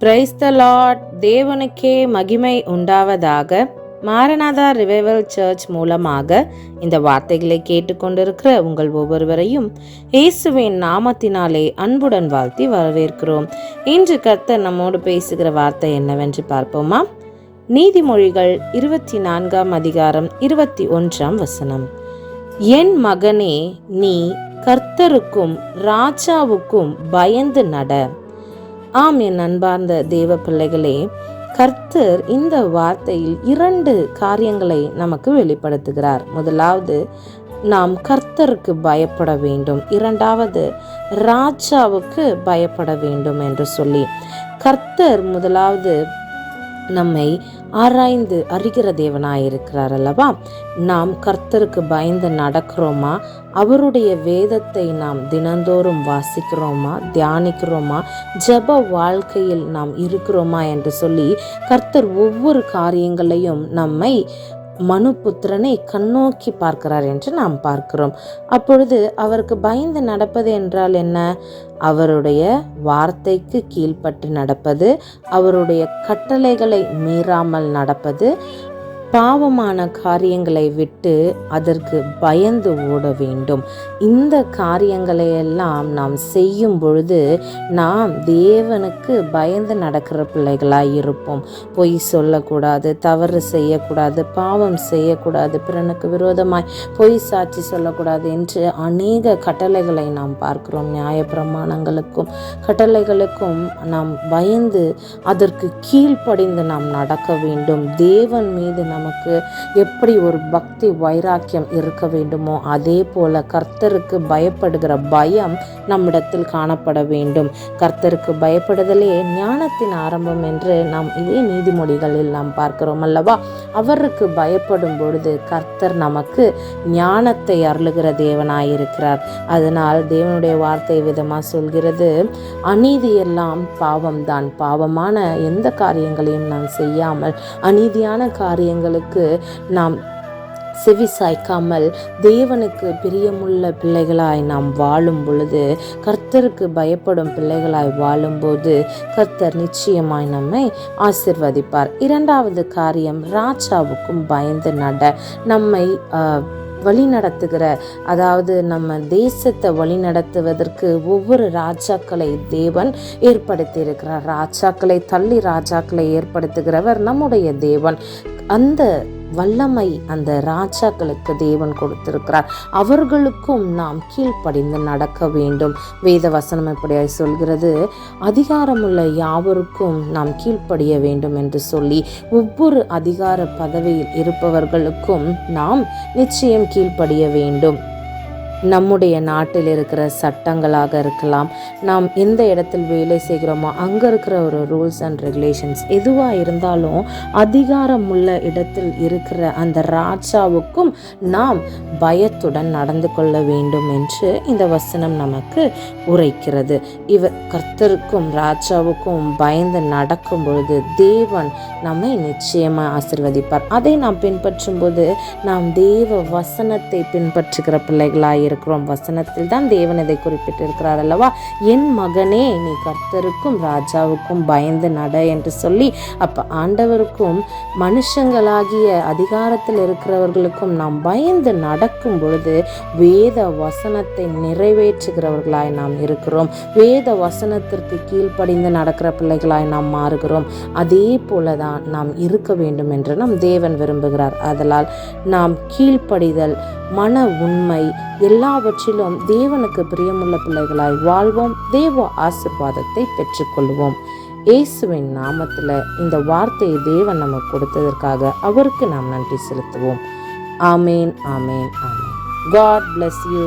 Praise the Lord. தேவனுக்கே மகிமை உண்டாவதாக. மாரநாதா ரிவைவல் சர்ச் மூலமாக இந்த வார்த்தைகளை கேட்டுக்கொண்டிருக்கிற உங்கள் ஒவ்வொருவரையும் இயேசுவின் நாமத்தினாலே அன்புடன் வாழ்த்தி வரவேற்கிறோம். இன்று கர்த்தர் நம்மோடு பேசுகிற வார்த்தை என்னவென்று பார்ப்போமா? நீதிமொழிகள் 24 அதிகாரம் 21 என் மகனே, நீ கர்த்தருக்கும் ராஜாவுக்கும் பயந்து நட. ஆம், என் அன்பார்ந்த தேவ பிள்ளைகளே, கர்த்தர் இந்த வார்த்தையில் 2 காரியங்களை நமக்கு வெளிப்படுத்துகிறார். முதலாவது, நாம் கர்த்தருக்கு பயப்பட வேண்டும். இரண்டாவது, ராஜாவுக்கு பயப்பட வேண்டும் என்று சொல்லி, கர்த்தர் முதலாவது நம்மை ஆராய்ந்து அறிகிற தேவனாயிருக்கிறார் அல்லவா? நாம் கர்த்தருக்கு பயந்து நடக்கிறோமா? அவருடைய வேதத்தை நாம் தினந்தோறும் வாசிக்கிறோமா, தியானிக்கிறோமா, ஜெப வாழ்க்கையில் நாம் இருக்கிறோமா என்று சொல்லி கர்த்தர் ஒவ்வொரு காரியங்களையும் நம்மை மனுபுத்திரனை கண்ணோக்கி பார்க்கிறார் என்று நாம் பார்க்கிறோம். அப்பொழுது அவருக்கு பயந்து நடப்பது என்றால் என்ன? அவருடைய வார்த்தைக்கு கீழ்ப்பட்டு நடப்பது, அவருடைய கட்டளைகளை மீறாமல் நடப்பது, பாவமான காரியங்களை விட்டு அதற்கு பயந்து ஓட வேண்டும். இந்த காரியங்களை எல்லாம் நாம் செய்யும் பொழுது நாம் தேவனுக்கு பயந்து நடக்கிற பிள்ளைகளாய் இருப்போம். பொய் சொல்லக்கூடாது, தவறு செய்யக்கூடாது, பாவம் செய்யக்கூடாது, பிறனுக்கு விரோதமாய் பொய் சாட்சி சொல்லக்கூடாது என்று அநேக கட்டளைகளை நாம் பார்க்கிறோம். நியாயப்பிரமாணங்களுக்கும் கட்டளைகளுக்கும் நாம் பயந்து அதற்கு கீழ்ப்படிந்து நாம் நடக்க வேண்டும். தேவன் மீது நமக்கு எப்படி ஒரு பக்தி வைராக்கியம் இருக்க வேண்டுமோ அதே போல கர்த்தருக்கு பயப்படுகிற பயம் நம்மிடத்தில் காணப்பட வேண்டும். கர்த்தருக்கு பயப்படுதலே ஞானத்தின் ஆரம்பம் என்று நாம் இதே நீதிமொழிகளில் நாம் பார்க்கிறோம் அல்லவா? அவருக்கு பயப்படும் பொழுது கர்த்தர் நமக்கு ஞானத்தை அருளுகிற தேவனாயிருக்கிறார். அதனால் தேவனுடைய வார்த்தை விதமா சொல்கிறது, அநீதியெல்லாம் பாவம்தான். பாவமான எந்த காரியங்களையும் நாம் செய்யாமல் அநீதியான காரியங்களுக்கு நாம் செவி சாய்க்காமல் தேவனுக்கு பிரியமுள்ள பிள்ளைகளாய் நாம் வாழும் பொழுது, கர்த்தருக்கு பயப்படும் பிள்ளைகளாய் வாழும்போது கர்த்தர் நிச்சயமாய் நம்மை ஆசீர்வதிப்பார். 2வது காரியம், ராஜாவுக்கும் பயந்து நட. நம்மை வழி நடத்துகிற, அதாவது நம்ம தேசத்தை வழி நடத்துவதற்கு ஒவ்வொரு ராஜாக்களை தேவன் ஏற்படுத்தி இருக்கிறார். ராஜாக்களை தள்ளி ராஜாக்களை ஏற்படுத்துகிறவர் நம்முடைய தேவன். அந்த வல்லமை அந்த ராஜாக்களுக்கு தேவன் கொடுத்திருக்கிறார். அவர்களுக்கும் நாம் கீழ்ப்படிந்து நடக்க வேண்டும். வேத வசனம் எப்படியாய் சொல்கிறது, அதிகாரமுள்ள யாவருக்கும் நாம் கீழ்ப்படிய வேண்டும் என்று சொல்லி ஒவ்வொரு அதிகார பதவியில் இருப்பவர்களுக்கும் நாம் நிச்சயம் கீழ்ப்படிய வேண்டும். நம்முடைய நாட்டில் இருக்கிற சட்டங்களாக இருக்கலாம், நாம் எந்த இடத்தில் வேலை செய்கிறோமோ அங்கே இருக்கிற ஒரு ரூல்ஸ் அண்ட் ரெகுலேஷன்ஸ் எதுவாக இருந்தாலும் அதிகாரம் உள்ள இடத்தில் இருக்கிற அந்த ராஜாவுக்கும் நாம் பயத்துடன் நடந்து கொள்ள வேண்டும் என்று இந்த வசனம் நமக்கு உரைக்கிறது. கர்த்தருக்கும் ராஜாவுக்கும் பயந்து நடக்கும் பொழுது தேவன் நம்மை நிச்சயமாக ஆசீர்வதிப்பார். அதை நாம் பின்பற்றும் போது நாம் தேவ வசனத்தை பின்பற்றுகிற பிள்ளைகளாக இருக்கிறோம். வசனத்தில் தான் தேவன் இதை குறிப்பிட்டிருக்கிறார் அல்லவா? என் மகனே, நீ கர்த்தருக்கும் ராஜாவுக்கும் பயந்து நட என்று சொல்லி, அப்ப ஆண்டவருக்கும் மனுஷங்களாகிய அதிகாரத்தில் இருக்கிறவர்களுக்கும் நாம் பயந்து நடக்கும் பொழுது வேத வசனத்தை நிறைவேற்றுகிறவர்களாய் நாம் இருக்கிறோம். வேத வசனத்திற்கு கீழ்ப்படிந்து நடக்கிற பிள்ளைகளாய் நாம் மாறுகிறோம். அதே போலதான் நாம் இருக்க வேண்டும் என்று நம் தேவன் விரும்புகிறார். அதனால் நாம் கீழ்ப்படிதல், மன உண்மை, எல்லாவற்றிலும் தேவனுக்கு பிரியமுள்ள பிள்ளைகளாய் வாழ்வோம். தேவ ஆசீர்வாதத்தை பெற்றுக்கொள்வோம். இயேசுவின் நாமத்தில் இந்த வார்த்தையை தேவன் நமக்கு கொடுத்ததற்காக அவருக்கு நாம் நன்றி செலுத்துவோம். ஆமேன், ஆமேன், ஆமேன். God bless you.